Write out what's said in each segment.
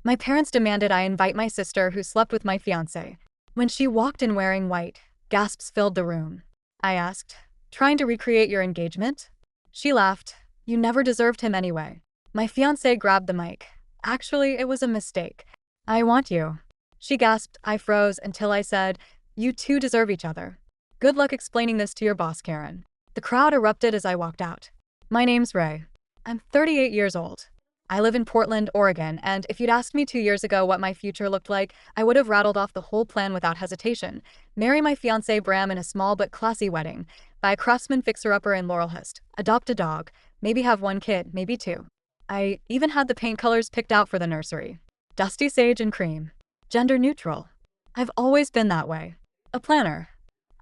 My parents demanded I invite my sister who slept with my fiancé. When she walked in wearing white, gasps filled the room. I asked, "Trying to recreate your engagement?" She laughed. "You never deserved him anyway." My fiancé grabbed the mic. "Actually, it was a mistake. I want you." She gasped. I froze until I said, "You two deserve each other. Good luck explaining this to your boss, Karen." The crowd erupted as I walked out. My name's Ray. I'm 38 years old. I live in Portland, Oregon, and if you'd asked me 2 years ago what my future looked like, I would have rattled off the whole plan without hesitation. Marry my fiancé Bram in a small but classy wedding, buy a craftsman fixer-upper in Laurelhurst, adopt a dog, maybe have one kid, maybe two. I even had the paint colors picked out for the nursery. Dusty sage and cream. Gender neutral. I've always been that way. A planner.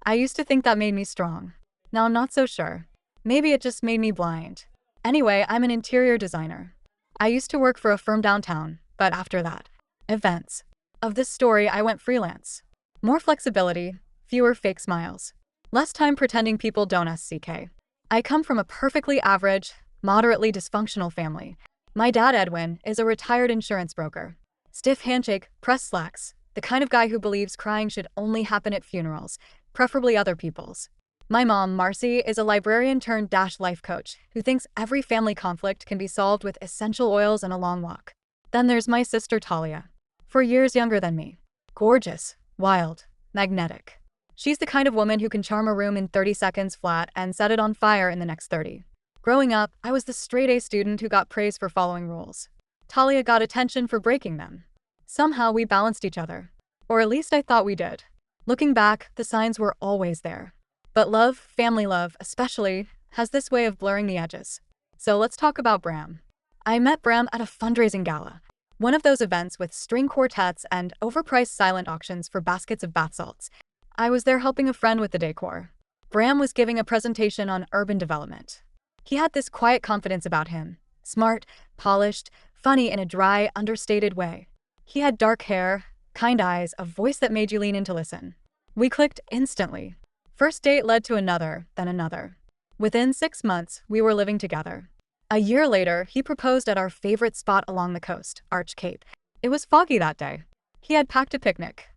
I used to think that made me strong. Now I'm not so sure. Maybe it just made me blind. Anyway, I'm an interior designer. I used to work for a firm downtown, but after that, events. Of this story, I went freelance. More flexibility, fewer fake smiles. Less time pretending people don't SCK. I come from a perfectly average, moderately dysfunctional family. My dad, Edwin, is a retired insurance broker. Stiff handshake, press slacks, the kind of guy who believes crying should only happen at funerals, preferably other people's. My mom, Marcy, is a librarian turned life coach who thinks every family conflict can be solved with essential oils and a long walk. Then there's my sister Talia, 4 years younger than me. Gorgeous, wild, magnetic. She's the kind of woman who can charm a room in 30 seconds flat and set it on fire in the next 30. Growing up, I was the straight-A student who got praise for following rules. Talia got attention for breaking them. Somehow we balanced each other. Or at least I thought we did. Looking back, the signs were always there. But love, family love especially, has this way of blurring the edges. So let's talk about Bram. I met Bram at a fundraising gala. One of those events with string quartets and overpriced silent auctions for baskets of bath salts. I was there helping a friend with the decor. Bram was giving a presentation on urban development. He had this quiet confidence about him. Smart, polished, funny in a dry, understated way. He had dark hair, kind eyes, a voice that made you lean in to listen. We clicked instantly. First date led to another, then another. Within 6 months, we were living together. A year later, he proposed at our favorite spot along the coast, Arch Cape. It was foggy that day. He had packed a picnic.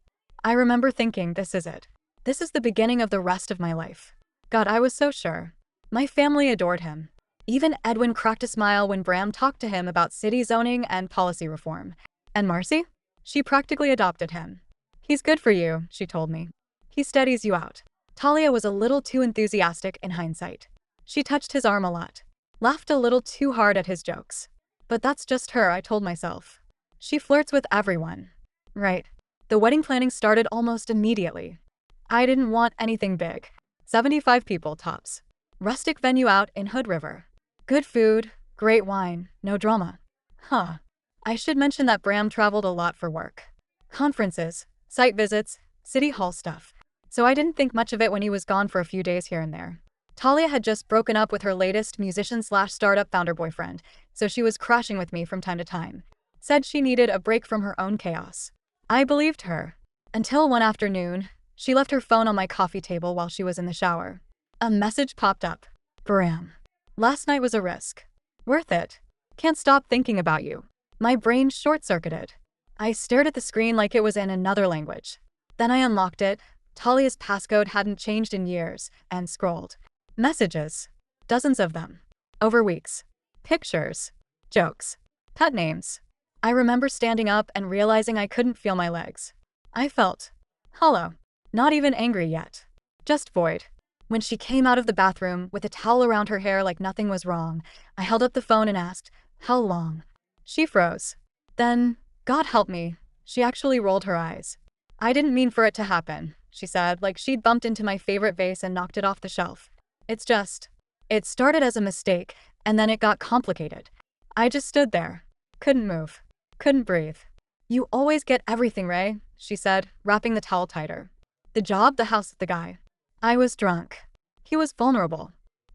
I remember thinking, this is it. This is the beginning of the rest of my life. God, I was so sure. My family adored him. Even Edwin cracked a smile when Bram talked to him about city zoning and policy reform. And Marcy? She practically adopted him. He's good for you, she told me. He steadies you out. Talia was a little too enthusiastic in hindsight. She touched his arm a lot, laughed a little too hard at his jokes. But that's just her, I told myself. She flirts with everyone. Right. The wedding planning started almost immediately. I didn't want anything big. 75 people tops. Rustic venue out in Hood River. Good food, great wine, no drama. Huh. I should mention that Bram traveled a lot for work. Conferences, site visits, city hall stuff. So I didn't think much of it when he was gone for a few days here and there. Talia had just broken up with her latest musician/startup founder boyfriend, so she was crashing with me from time to time. Said she needed a break from her own chaos. I believed her. Until one afternoon, she left her phone on my coffee table while she was in the shower. A message popped up. Bram. Last night was a risk. Worth it. Can't stop thinking about you. My brain short-circuited. I stared at the screen like it was in another language. Then I unlocked it. Talia's passcode hadn't changed in years, and scrolled. Messages. Dozens of them. Over weeks. Pictures. Jokes. Pet names. I remember standing up and realizing I couldn't feel my legs. I felt hollow. Not even angry yet. Just void. When she came out of the bathroom with a towel around her hair like nothing was wrong, I held up the phone and asked, "How long?" She froze. Then, God help me, she actually rolled her eyes. "I didn't mean for it to happen," she said, like she'd bumped into my favorite vase and knocked it off the shelf. It started as a mistake, and then it got complicated. I just stood there. Couldn't move. Couldn't breathe. "You always get everything, Ray," she said, wrapping the towel tighter. The job, the house, the guy. I was drunk. He was vulnerable.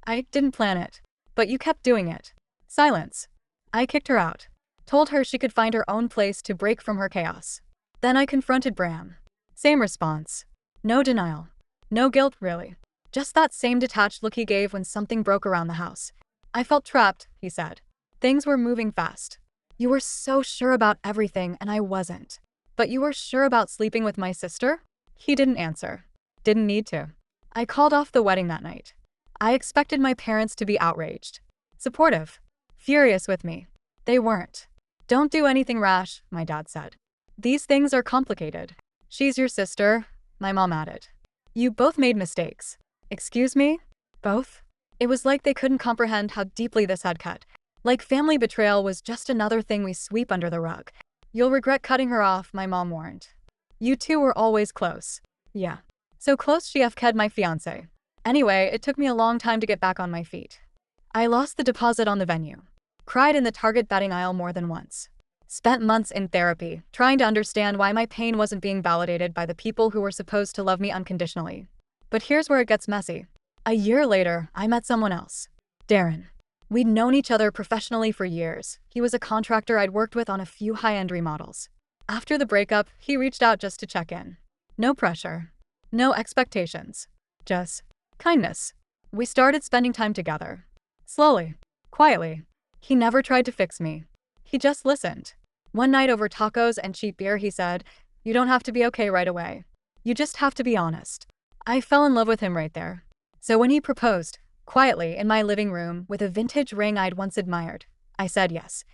I didn't plan it. But you kept doing it. Silence. I kicked her out. Told her she could find her own place to break from her chaos. Then I confronted Bram. Same response. No denial. No guilt, really. Just that same detached look he gave when something broke around the house. "I felt trapped," he said. "Things were moving fast. You were so sure about everything and I wasn't. But you were sure about sleeping with my sister? He didn't answer. Didn't need to. I called off the wedding that night. I expected my parents to be outraged. Supportive. Furious with me. They weren't. Don't do anything rash, my dad said. These things are complicated. She's your sister, my mom added. You both made mistakes. Excuse me? Both? It was like they couldn't comprehend how deeply this had cut. Like family betrayal was just another thing we sweep under the rug. You'll regret cutting her off, my mom warned. You two were always close. Yeah. So close she FK'd my fiancé. Anyway, it took me a long time to get back on my feet. I lost the deposit on the venue. Cried in the Target betting aisle more than once. Spent months in therapy, trying to understand why my pain wasn't being validated by the people who were supposed to love me unconditionally. But here's where it gets messy. A year later, I met someone else. Darren. We'd known each other professionally for years. He was a contractor I'd worked with on a few high-end remodels. After the breakup, he reached out just to check in. No pressure. No expectations. Just kindness. We started spending time together. Slowly. Quietly. He never tried to fix me. He just listened. One night over tacos and cheap beer, he said, "You don't have to be okay right away. You just have to be honest." I fell in love with him right there. So when he proposed, quietly in my living room with a vintage ring I'd once admired, I said yes.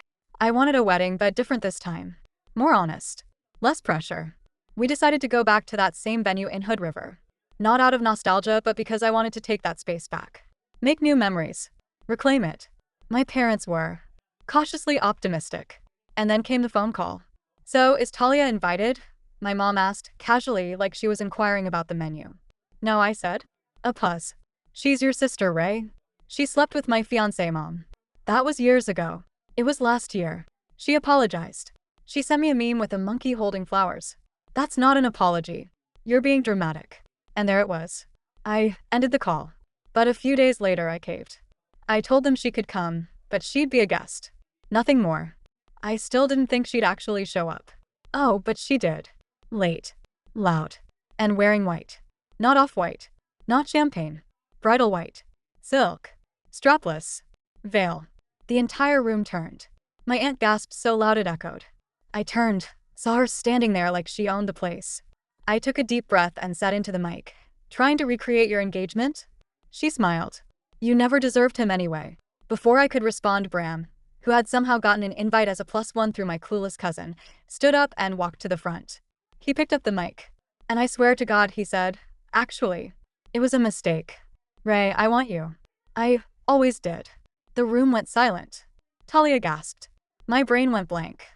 I wanted a wedding, but different this time. More honest. Less pressure. We decided to go back to that same venue in Hood River. Not out of nostalgia, but because I wanted to take that space back. Make new memories. Reclaim it. My parents were cautiously optimistic. And then came the phone call. "So, is Talia invited?" My mom asked, casually, like she was inquiring about the menu. "No," I said. A pause. "She's your sister, Ray. She slept with my fiancé, Mom." That was years ago. It was last year. She apologized. She sent me a meme with a monkey holding flowers. That's not an apology. You're being dramatic. And there it was. I ended the call. But a few days later, I caved. I told them she could come, but she'd be a guest. Nothing more. I still didn't think she'd actually show up. Oh, but she did. Late. Loud. And wearing white. Not off-white. Not champagne. Bridal white. Silk. Strapless. Veil. The entire room turned. My aunt gasped so loud it echoed. I turned, saw her standing there like she owned the place. I took a deep breath and sat into the mic. "Trying to recreate your engagement?" She smiled. "You never deserved him anyway." Before I could respond, Bram, who had somehow gotten an invite as a +1 through my clueless cousin, stood up and walked to the front. He picked up the mic. "And I swear to God," he said, "actually, it was a mistake. Ray, I want you. I always did." The room went silent. Talia gasped. My brain went blank.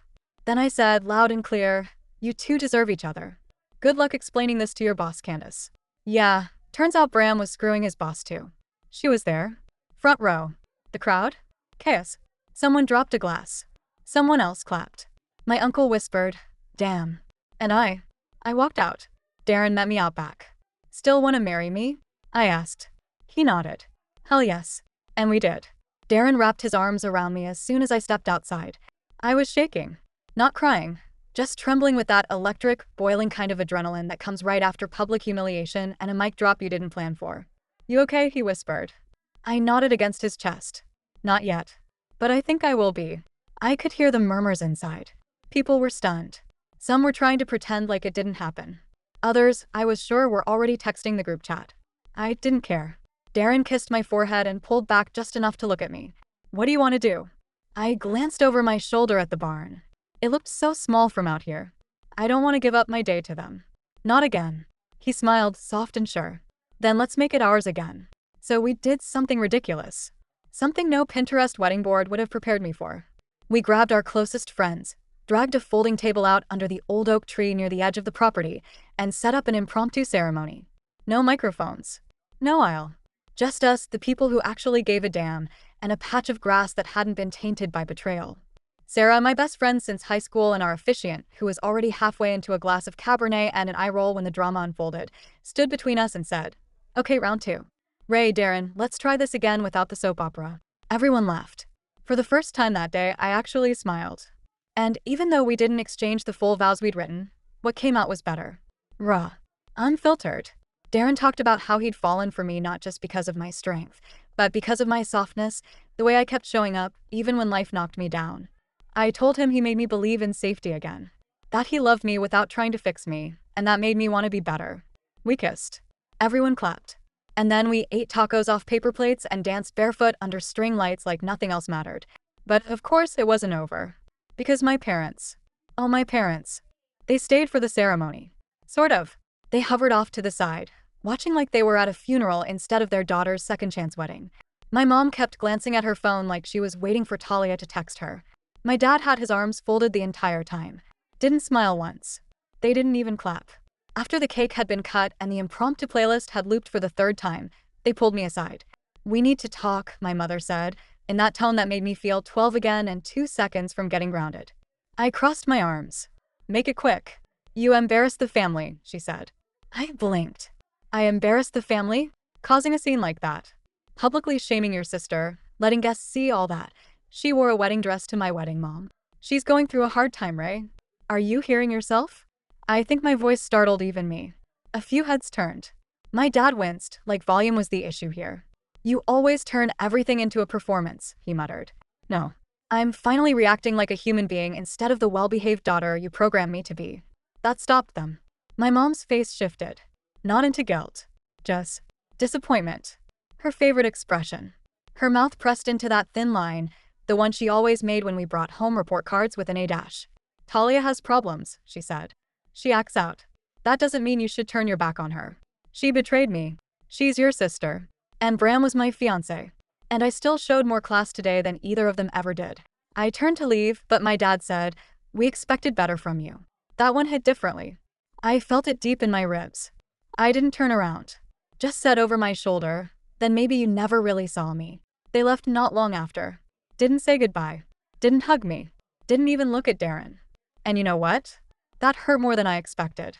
Then I said, loud and clear, "You two deserve each other. Good luck explaining this to your boss, Candace." Yeah, turns out Bram was screwing his boss too. She was there. Front row. The crowd? Chaos. Someone dropped a glass. Someone else clapped. My uncle whispered, "Damn." And I walked out. Darren met me out back. "Still want to marry me?" I asked. He nodded. "Hell yes." And we did. Darren wrapped his arms around me as soon as I stepped outside. I was shaking. Not crying. Just trembling with that electric, boiling kind of adrenaline that comes right after public humiliation and a mic drop you didn't plan for. "You okay?" he whispered. I nodded against his chest. "Not yet. But I think I will be." I could hear the murmurs inside. People were stunned. Some were trying to pretend like it didn't happen. Others, I was sure, were already texting the group chat. I didn't care. Darren kissed my forehead and pulled back just enough to look at me. "What do you want to do?" I glanced over my shoulder at the barn. It looked so small from out here. "I don't want to give up my day to them." "Not again." He smiled, soft and sure. "Then let's make it ours again." So we did something ridiculous. Something no Pinterest wedding board would have prepared me for. We grabbed our closest friends, dragged a folding table out under the old oak tree near the edge of the property, and set up an impromptu ceremony. No microphones. No aisle. Just us, the people who actually gave a damn, and a patch of grass that hadn't been tainted by betrayal. Sarah, my best friend since high school and our officiant, who was already halfway into a glass of Cabernet and an eye roll when the drama unfolded, stood between us and said, "Okay, round 2. Ray, Darren, let's try this again without the soap opera." Everyone laughed. For the first time that day, I actually smiled. And even though we didn't exchange the full vows we'd written, what came out was better. Raw. Unfiltered. Darren talked about how he'd fallen for me not just because of my strength, but because of my softness, the way I kept showing up, even when life knocked me down. I told him he made me believe in safety again. That he loved me without trying to fix me, and that made me want to be better. We kissed. Everyone clapped. And then we ate tacos off paper plates and danced barefoot under string lights like nothing else mattered. But of course it wasn't over. Because my parents. Oh, my parents. They stayed for the ceremony. Sort of. They hovered off to the side, watching like they were at a funeral instead of their daughter's second chance wedding. My mom kept glancing at her phone like she was waiting for Talia to text her. My dad had his arms folded the entire time. Didn't smile once. They didn't even clap. After the cake had been cut and the impromptu playlist had looped for the third time, they pulled me aside. "We need to talk," my mother said, in that tone that made me feel 12 again and 2 seconds from getting grounded. I crossed my arms. "Make it quick." "You embarrassed the family," she said. I blinked. I embarrassed the family? Causing a scene like that? Publicly shaming your sister, letting guests see all that. She wore a wedding dress to my wedding, Mom. She's going through a hard time, Ray. Are you hearing yourself? I think my voice startled even me. A few heads turned. My dad winced, like volume was the issue here. "You always turn everything into a performance," he muttered. "No. I'm finally reacting like a human being instead of the well-behaved daughter you programmed me to be." That stopped them. My mom's face shifted. Not into guilt. Just disappointment. Her favorite expression. Her mouth pressed into that thin line, the one she always made when we brought home report cards with an A dash. "Talia has problems," she said. "She acts out. That doesn't mean you should turn your back on her. She betrayed me. She's your sister. And Bram was my fiancé. And I still showed more class today than either of them ever did." I turned to leave, but my dad said, "We expected better from you." That one hit differently. I felt it deep in my ribs. I didn't turn around. Just said over my shoulder, "Then maybe you never really saw me." They left not long after. Didn't say goodbye. Didn't hug me. Didn't even look at Darren. And you know what? That hurt more than I expected.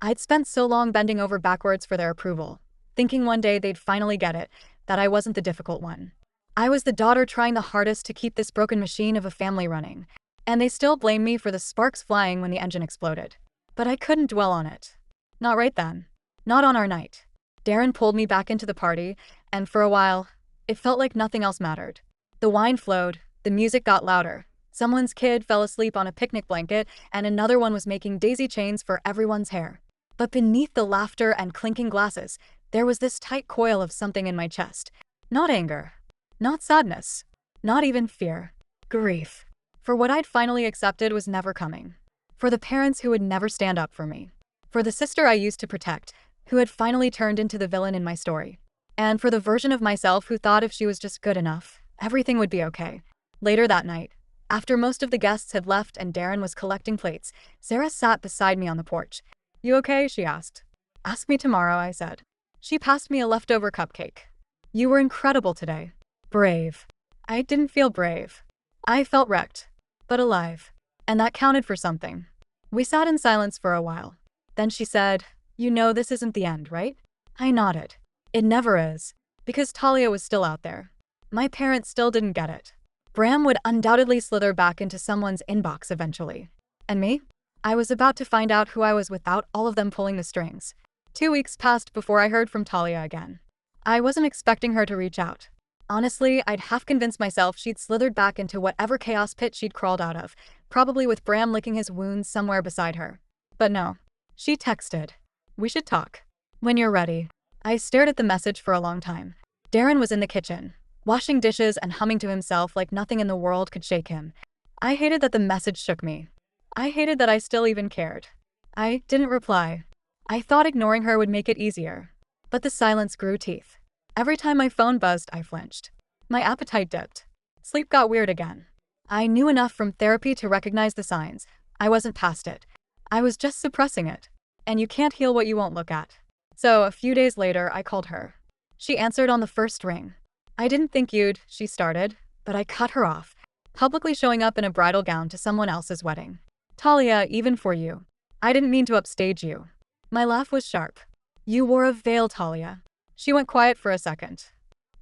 I'd spent so long bending over backwards for their approval, thinking one day they'd finally get it, that I wasn't the difficult one. I was the daughter trying the hardest to keep this broken machine of a family running, and they still blamed me for the sparks flying when the engine exploded. But I couldn't dwell on it. Not right then. Not on our night. Darren pulled me back into the party, and for a while, it felt like nothing else mattered. The wine flowed, the music got louder. Someone's kid fell asleep on a picnic blanket, and another one was making daisy chains for everyone's hair. But beneath the laughter and clinking glasses, there was this tight coil of something in my chest. Not anger. Not sadness. Not even fear. Grief. For what I'd finally accepted was never coming. For the parents who would never stand up for me. For the sister I used to protect, who had finally turned into the villain in my story. And for the version of myself who thought if she was just good enough, everything would be okay. Later that night, after most of the guests had left and Darren was collecting plates, Sarah sat beside me on the porch. "You okay?" she asked. "Ask me tomorrow," I said. She passed me a leftover cupcake. "You were incredible today. Brave." I didn't feel brave. I felt wrecked, but alive. And that counted for something. We sat in silence for a while. Then she said, "You know this isn't the end, right?" I nodded. It never is. Because Talia was still out there. My parents still didn't get it. Bram would undoubtedly slither back into someone's inbox eventually. And me? I was about to find out who I was without all of them pulling the strings. 2 weeks passed before I heard from Talia again. I wasn't expecting her to reach out. Honestly, I'd half convinced myself she'd slithered back into whatever chaos pit she'd crawled out of, probably with Bram licking his wounds somewhere beside her. But no. She texted, "We should talk. When you're ready." I stared at the message for a long time. Darren was in the kitchen, washing dishes and humming to himself like nothing in the world could shake him. I hated that the message shook me. I hated that I still even cared. I didn't reply. I thought ignoring her would make it easier. But the silence grew teeth. Every time my phone buzzed, I flinched. My appetite dipped. Sleep got weird again. I knew enough from therapy to recognize the signs. I wasn't past it. I was just suppressing it. And you can't heal what you won't look at. So, a few days later, I called her. She answered on the first ring. "I didn't think you'd," she started, but I cut her off, publicly showing up in a bridal gown to someone else's wedding. "Talia, even for you. I didn't mean to upstage you." My laugh was sharp. "You wore a veil, Talia." She went quiet for a second.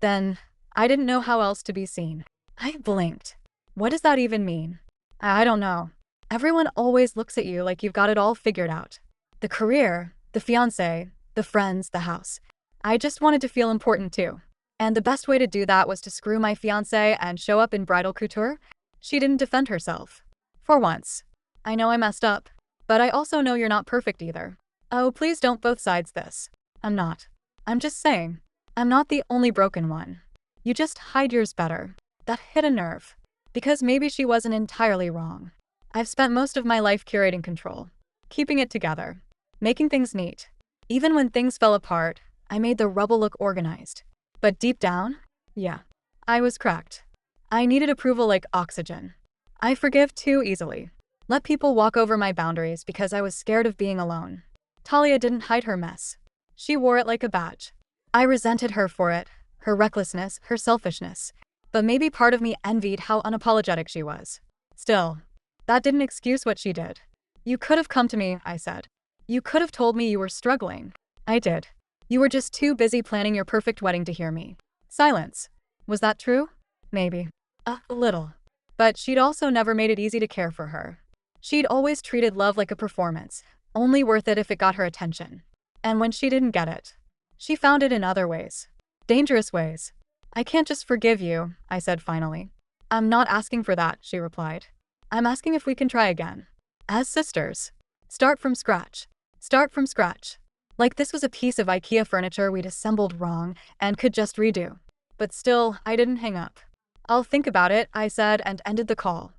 Then, I didn't know how else to be seen. I blinked. What does that even mean? I don't know. Everyone always looks at you like you've got it all figured out. The career, the fiancé, the friends, the house. I just wanted to feel important too. And the best way to do that was to screw my fiancé and show up in bridal couture. She didn't defend herself. For once. I know I messed up. But I also know you're not perfect either. Oh, please don't both sides this. I'm not. I'm just saying. I'm not the only broken one. You just hide yours better. That hit a nerve. Because maybe she wasn't entirely wrong. I've spent most of my life curating control. Keeping it together. Making things neat. Even when things fell apart, I made the rubble look organized. But deep down, yeah, I was cracked. I needed approval like oxygen. I forgive too easily. Let people walk over my boundaries because I was scared of being alone. Talia didn't hide her mess. She wore it like a badge. I resented her for it, her recklessness, her selfishness. But maybe part of me envied how unapologetic she was. Still, that didn't excuse what she did. You could have come to me, I said. You could have told me you were struggling. I did. You were just too busy planning your perfect wedding to hear me. Silence. Was that true? Maybe. A little. But she'd also never made it easy to care for her. She'd always treated love like a performance, only worth it if it got her attention. And when she didn't get it, she found it in other ways. Dangerous ways. I can't just forgive you, I said finally. I'm not asking for that, she replied. I'm asking if we can try again. As sisters. Start from scratch. Start from scratch. Like this was a piece of IKEA furniture we'd assembled wrong and could just redo. But still, I didn't hang up. I'll think about it, I said and ended the call.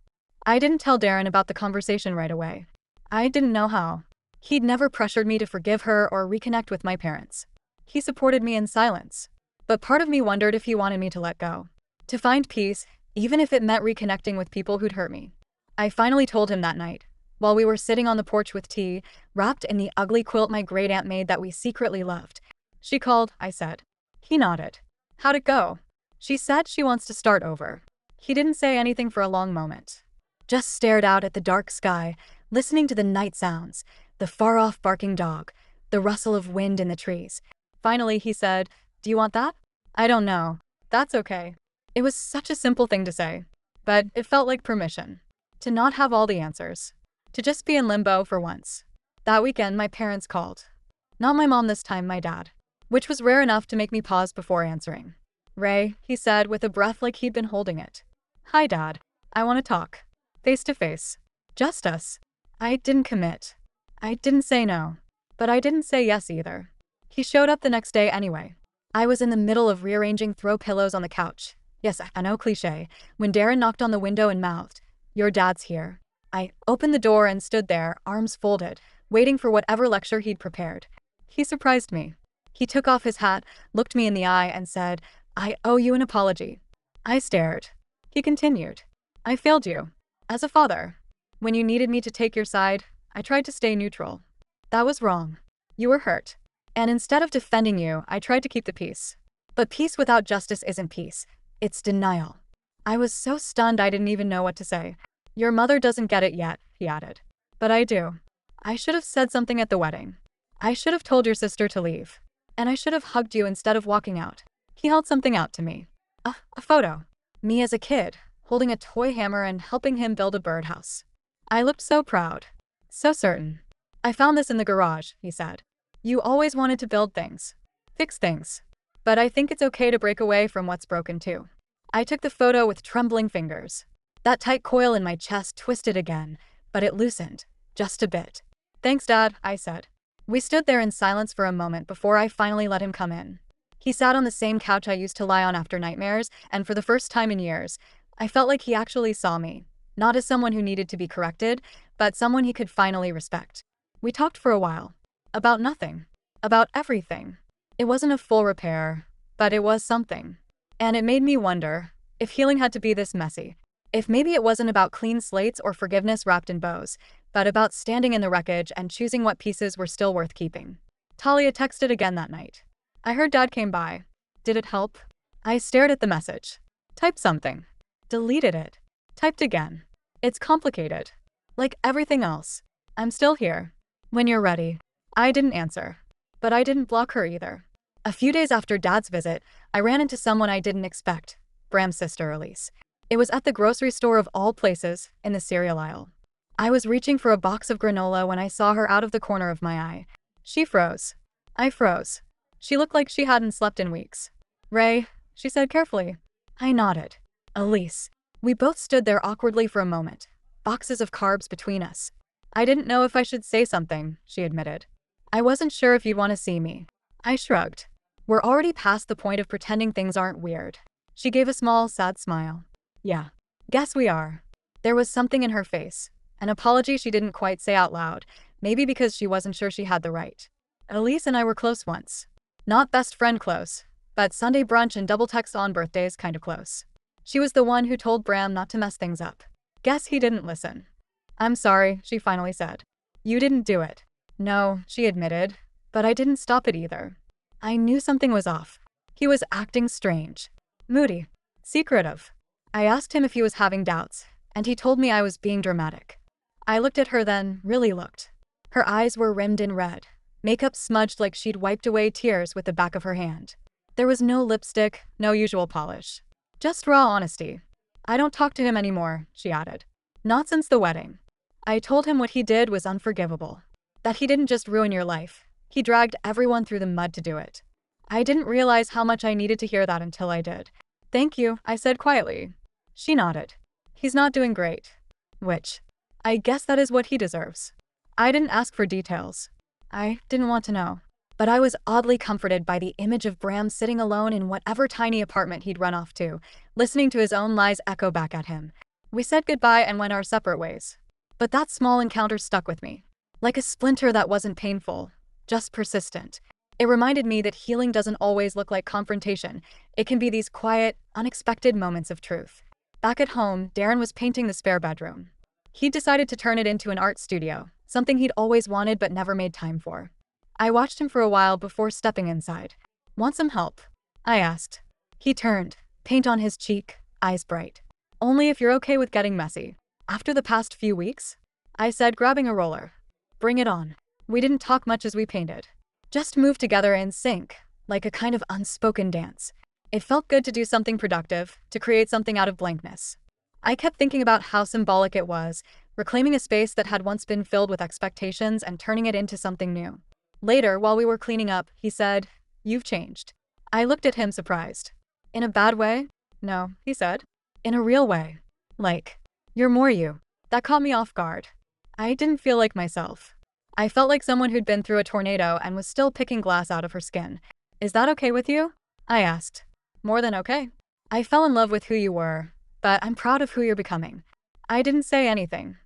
I didn't tell Darren about the conversation right away. I didn't know how. He'd never pressured me to forgive her or reconnect with my parents. He supported me in silence. But part of me wondered if he wanted me to let go. To find peace, even if it meant reconnecting with people who'd hurt me. I finally told him that night, while we were sitting on the porch with tea, wrapped in the ugly quilt my great-aunt made that we secretly loved. She called, I said. He nodded. How'd it go? She said she wants to start over. He didn't say anything for a long moment. Just stared out at the dark sky, listening to the night sounds, the far-off barking dog, the rustle of wind in the trees. Finally, he said, Do you want that? I don't know. That's okay. It was such a simple thing to say, but it felt like permission. To not have all the answers. To just be in limbo for once. That weekend, my parents called. Not my mom this time, my dad. Which was rare enough to make me pause before answering. Ray, he said with a breath like he'd been holding it. Hi, Dad. I want to talk. Face to face. Just us. I didn't commit. I didn't say no. But I didn't say yes either. He showed up the next day anyway. I was in the middle of rearranging throw pillows on the couch. Yes, I know, cliché. When Darren knocked on the window and mouthed, Your dad's here. I opened the door and stood there, arms folded, waiting for whatever lecture he'd prepared. He surprised me. He took off his hat, looked me in the eye, and said, I owe you an apology. I stared. He continued. I failed you. As a father. When you needed me to take your side, I tried to stay neutral. That was wrong. You were hurt. And instead of defending you, I tried to keep the peace. But peace without justice isn't peace. It's denial. I was so stunned I didn't even know what to say. Your mother doesn't get it yet, he added. But I do. I should have said something at the wedding. I should have told your sister to leave. And I should have hugged you instead of walking out. He held something out to me. A photo. Me as a kid, holding a toy hammer and helping him build a birdhouse. I looked so proud. So certain. I found this in the garage, he said. You always wanted to build things. Fix things. But I think it's okay to break away from what's broken too. I took the photo with trembling fingers. That tight coil in my chest twisted again, but it loosened. Just a bit. Thanks, Dad, I said. We stood there in silence for a moment before I finally let him come in. He sat on the same couch I used to lie on after nightmares, and for the first time in years, I felt like he actually saw me. Not as someone who needed to be corrected, but someone he could finally respect. We talked for a while. About nothing. About everything. It wasn't a full repair, but it was something. And it made me wonder if healing had to be this messy. If maybe it wasn't about clean slates or forgiveness wrapped in bows, but about standing in the wreckage and choosing what pieces were still worth keeping. Talia texted again that night. I heard Dad came by. Did it help? I stared at the message. Typed something. Deleted it. Typed again. It's complicated. Like everything else. I'm still here. When you're ready. I didn't answer. But I didn't block her either. A few days after Dad's visit, I ran into someone I didn't expect. Bram's sister, Elise. It was at the grocery store of all places, in the cereal aisle. I was reaching for a box of granola when I saw her out of the corner of my eye. She froze. I froze. She looked like she hadn't slept in weeks. Ray, she said carefully. I nodded. Elise. We both stood there awkwardly for a moment, boxes of carbs between us. I didn't know if I should say something, she admitted. I wasn't sure if you'd want to see me. I shrugged. We're already past the point of pretending things aren't weird. She gave a small, sad smile. Yeah. Guess we are. There was something in her face. An apology she didn't quite say out loud, maybe because she wasn't sure she had the right. Elise and I were close once. Not best friend close, but Sunday brunch and double text on birthdays kind of close. She was the one who told Bram not to mess things up. Guess he didn't listen. I'm sorry, she finally said. You didn't do it. No, she admitted, but I didn't stop it either. I knew something was off. He was acting strange. Moody. Secretive. I asked him if he was having doubts, and he told me I was being dramatic. I looked at her then, really looked. Her eyes were rimmed in red, makeup smudged like she'd wiped away tears with the back of her hand. There was no lipstick, no usual polish. Just raw honesty. I don't talk to him anymore, she added. Not since the wedding. I told him what he did was unforgivable. That he didn't just ruin your life. He dragged everyone through the mud to do it. I didn't realize how much I needed to hear that until I did. Thank you, I said quietly. She nodded. He's not doing great. Which, I guess that is what he deserves. I didn't ask for details. I didn't want to know. But I was oddly comforted by the image of Bram sitting alone in whatever tiny apartment he'd run off to, listening to his own lies echo back at him. We said goodbye and went our separate ways. But that small encounter stuck with me. Like a splinter that wasn't painful, just persistent. It reminded me that healing doesn't always look like confrontation. It can be these quiet, unexpected moments of truth. Back at home, Darren was painting the spare bedroom. He'd decided to turn it into an art studio, something he'd always wanted but never made time for. I watched him for a while before stepping inside. Want some help? I asked. He turned, paint on his cheek, eyes bright. Only if you're okay with getting messy. After the past few weeks? I said, grabbing a roller. Bring it on. We didn't talk much as we painted. Just moved together in sync, like a kind of unspoken dance. It felt good to do something productive, to create something out of blankness. I kept thinking about how symbolic it was, reclaiming a space that had once been filled with expectations and turning it into something new. Later, while we were cleaning up, he said, "You've changed." I looked at him surprised. In a bad way? No, he said. In a real way. Like, you're more you. That caught me off guard. I didn't feel like myself. I felt like someone who'd been through a tornado and was still picking glass out of her skin. Is that okay with you? I asked. More than okay. I fell in love with who you were, but I'm proud of who you're becoming. I didn't say anything.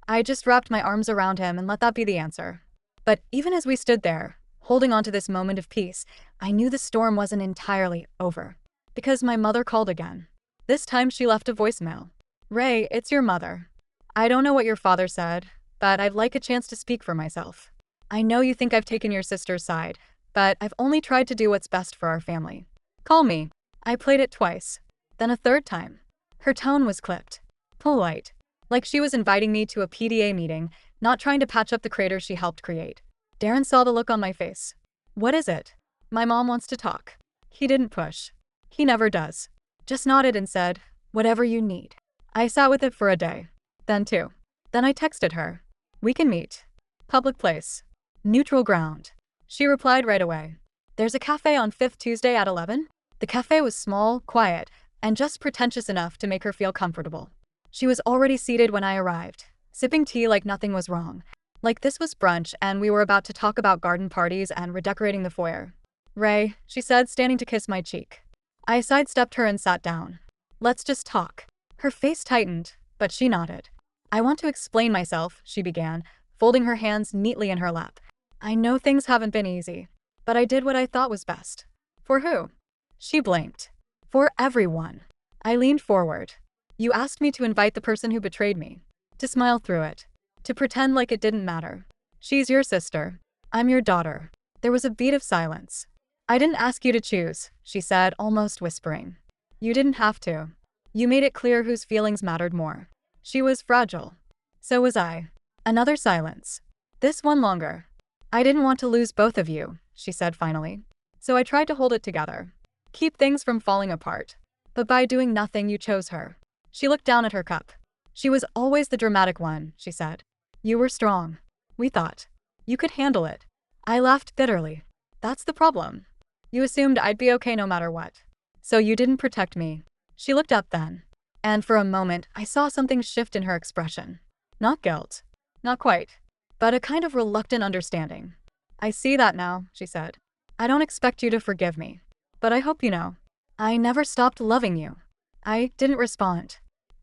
I just wrapped my arms around him and let that be the answer. But even as we stood there, holding on to this moment of peace, I knew the storm wasn't entirely over. Because my mother called again. This time she left a voicemail. Ray, it's your mother. I don't know what your father said, but I'd like a chance to speak for myself. I know you think I've taken your sister's side, but I've only tried to do what's best for our family. Call me. I played it twice. Then a third time. Her tone was clipped. Polite. Like she was inviting me to a PDA meeting, not trying to patch up the crater she helped create. Darren saw the look on my face. What is it? My mom wants to talk. He didn't push. He never does. Just nodded and said, whatever you need. I sat with it for a day. Then two. Then I texted her. We can meet. Public place. Neutral ground. She replied right away. There's a cafe on 5th Tuesday at 11? The cafe was small, quiet, and just pretentious enough to make her feel comfortable. She was already seated when I arrived, sipping tea like nothing was wrong. Like this was brunch and we were about to talk about garden parties and redecorating the foyer. Ray, she said, standing to kiss my cheek. I sidestepped her and sat down. Let's just talk. Her face tightened, but she nodded. I want to explain myself, she began, folding her hands neatly in her lap. I know things haven't been easy, but I did what I thought was best. For who? She blinked. For everyone. I leaned forward. You asked me to invite the person who betrayed me. To smile through it. To pretend like it didn't matter. She's your sister. I'm your daughter. There was a beat of silence. I didn't ask you to choose, she said, almost whispering. You didn't have to. You made it clear whose feelings mattered more. She was fragile. So was I. Another silence. This one longer. I didn't want to lose both of you, she said finally. So I tried to hold it together. Keep things from falling apart. But by doing nothing, you chose her. She looked down at her cup. She was always the dramatic one, she said. You were strong. We thought. You could handle it. I laughed bitterly. That's the problem. You assumed I'd be okay no matter what. So you didn't protect me. She looked up then. And for a moment, I saw something shift in her expression. Not guilt. Not quite. But a kind of reluctant understanding. I see that now, she said. I don't expect you to forgive me. But I hope you know. I never stopped loving you. I didn't respond.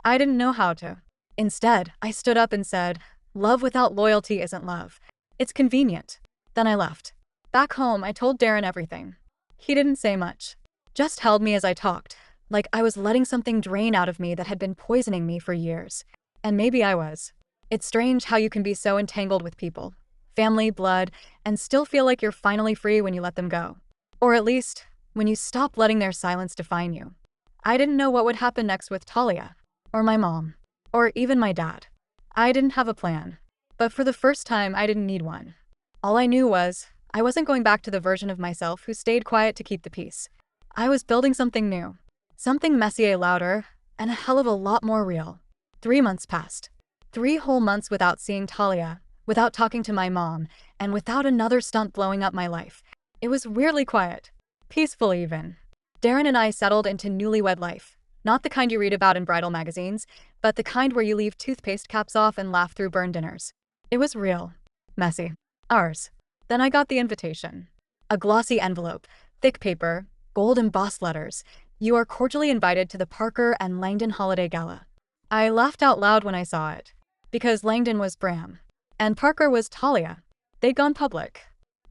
I didn't know how to. Instead, I stood up and said, love without loyalty isn't love. It's convenient. Then I left. Back home, I told Darren everything. He didn't say much. Just held me as I talked, like I was letting something drain out of me that had been poisoning me for years. And maybe I was. It's strange how you can be so entangled with people, family, blood, and still feel like you're finally free when you let them go. Or at least, when you stop letting their silence define you. I didn't know what would happen next with Talia, or my mom, or even my dad. I didn't have a plan. But for the first time, I didn't need one. All I knew was, I wasn't going back to the version of myself who stayed quiet to keep the peace. I was building something new. Something messier, louder, and a hell of a lot more real. 3 months passed. 3 whole months without seeing Talia, without talking to my mom, and without another stunt blowing up my life. It was weirdly quiet. Peaceful even. Darren and I settled into newlywed life. Not the kind you read about in bridal magazines, but the kind where you leave toothpaste caps off and laugh through burned dinners. It was real. Messy. Ours. Then I got the invitation. A glossy envelope, thick paper, gold-embossed letters. You are cordially invited to the Parker and Langdon Holiday Gala. I laughed out loud when I saw it. Because Langdon was Bram. And Parker was Talia. They'd gone public.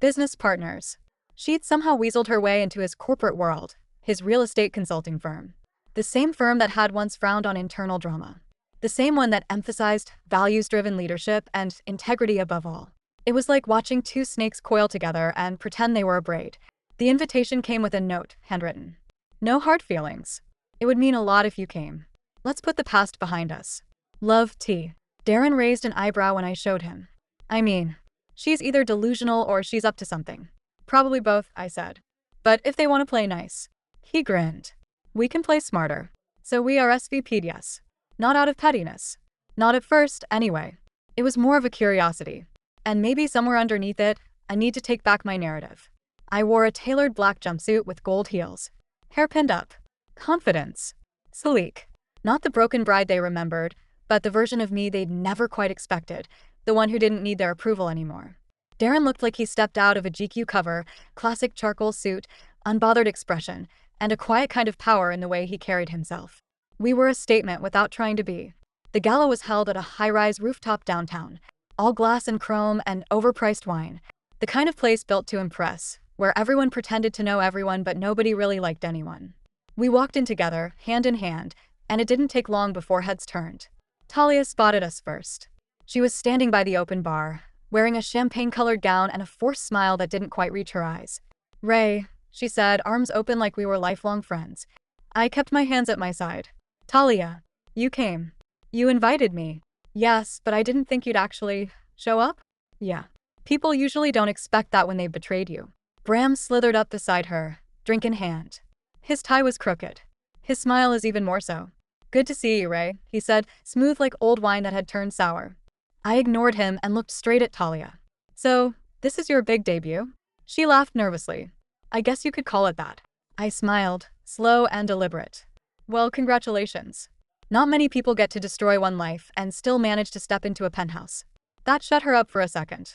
Business partners. She'd somehow weaseled her way into his corporate world, his real estate consulting firm. The same firm that had once frowned on internal drama. The same one that emphasized values-driven leadership and integrity above all. It was like watching 2 snakes coil together and pretend they were a braid. The invitation came with a note, handwritten. No hard feelings. It would mean a lot if you came. Let's put the past behind us. Love, T. Darren raised an eyebrow when I showed him. I mean, she's either delusional or she's up to something. Probably both, I said. But if they want to play nice. He grinned. We can play smarter. So we are SVP'd, yes. Not out of pettiness. Not at first, anyway. It was more of a curiosity. And maybe somewhere underneath it, a need to take back my narrative. I wore a tailored black jumpsuit with gold heels. Hair pinned up. Confidence. Sleek. Not the broken bride they remembered, but the version of me they'd never quite expected, the one who didn't need their approval anymore. Darren looked like he stepped out of a GQ cover, classic charcoal suit, unbothered expression, and a quiet kind of power in the way he carried himself. We were a statement without trying to be. The gala was held at a high-rise rooftop downtown, all glass and chrome and overpriced wine, the kind of place built to impress, where everyone pretended to know everyone but nobody really liked anyone. We walked in together, hand in hand, and it didn't take long before heads turned. Talia spotted us first. She was standing by the open bar, wearing a champagne-colored gown and a forced smile that didn't quite reach her eyes. Ray, she said, arms open like we were lifelong friends. I kept my hands at my side. Talia, you came. You invited me. Yes, but I didn't think you'd actually show up? Yeah. People usually don't expect that when they've betrayed you. Bram slithered up beside her, drink in hand. His tie was crooked. His smile is even more so. Good to see you, Ray, he said, smooth like old wine that had turned sour. I ignored him and looked straight at Talia. So, this is your big debut? She laughed nervously. I guess you could call it that. I smiled, slow and deliberate. Well, congratulations. Not many people get to destroy one life and still manage to step into a penthouse. That shut her up for a second.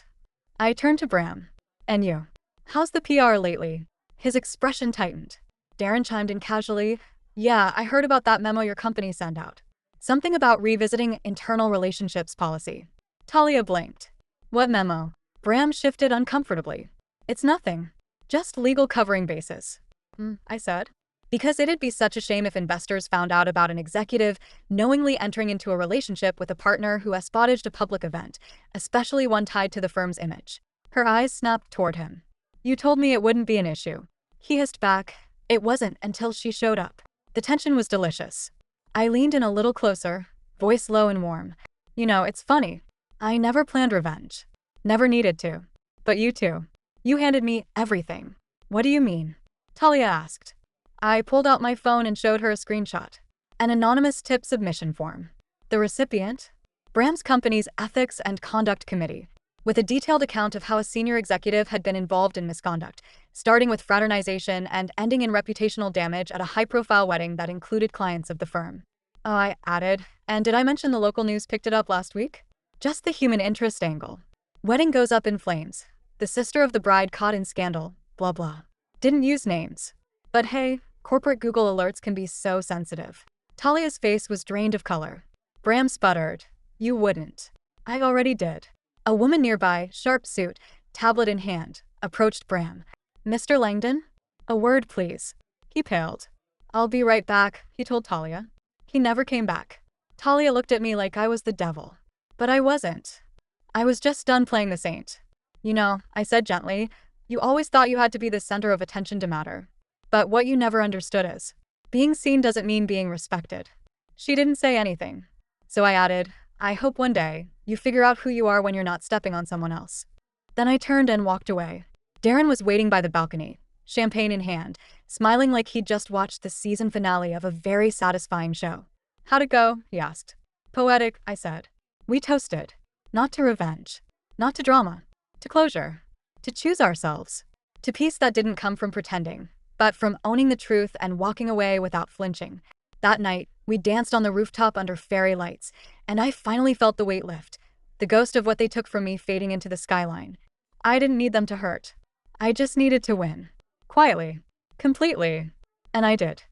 I turned to Bram. And you? How's the PR lately? His expression tightened. Darren chimed in casually. Yeah, I heard about that memo your company sent out. Something about revisiting internal relationships policy. Talia blinked. What memo? Bram shifted uncomfortably. It's nothing. Just legal covering bases. I said. Because it'd be such a shame if investors found out about an executive knowingly entering into a relationship with a partner who espionaged a public event, especially one tied to the firm's image. Her eyes snapped toward him. You told me it wouldn't be an issue. He hissed back. It wasn't until she showed up. The tension was delicious. I leaned in a little closer, voice low and warm. You know, it's funny. I never planned revenge. Never needed to. But you two. You handed me everything. What do you mean? Talia asked. I pulled out my phone and showed her a screenshot. An anonymous tip submission form. The recipient? Bram's company's Ethics and Conduct Committee, with a detailed account of how a senior executive had been involved in misconduct, starting with fraternization and ending in reputational damage at a high-profile wedding that included clients of the firm. Oh, I added. And did I mention the local news picked it up last week? Just the human interest angle. Wedding goes up in flames. The sister of the bride caught in scandal. Blah blah. Didn't use names. But hey, corporate Google alerts can be so sensitive. Talia's face was drained of color. Bram sputtered. You wouldn't. I already did. A woman nearby, sharp suit, tablet in hand, approached Bram. Mr. Langdon? A word, please. He paled. I'll be right back, he told Talia. He never came back. Talia looked at me like I was the devil. But I wasn't. I was just done playing the saint. You know, I said gently, you always thought you had to be the center of attention to matter. But what you never understood is, being seen doesn't mean being respected. She didn't say anything. So I added, I hope one day, you figure out who you are when you're not stepping on someone else. Then I turned and walked away. Darren was waiting by the balcony, champagne in hand, smiling like he'd just watched the season finale of a very satisfying show. How'd it go? He asked. Poetic, I said. We toasted. Not to revenge. Not to drama. To closure. To choose ourselves. To peace that didn't come from pretending, but from owning the truth and walking away without flinching. That night, we danced on the rooftop under fairy lights, and I finally felt the weight lift, the ghost of what they took from me fading into the skyline. I didn't need them to hurt. I just needed to win. Quietly. Completely. And I did.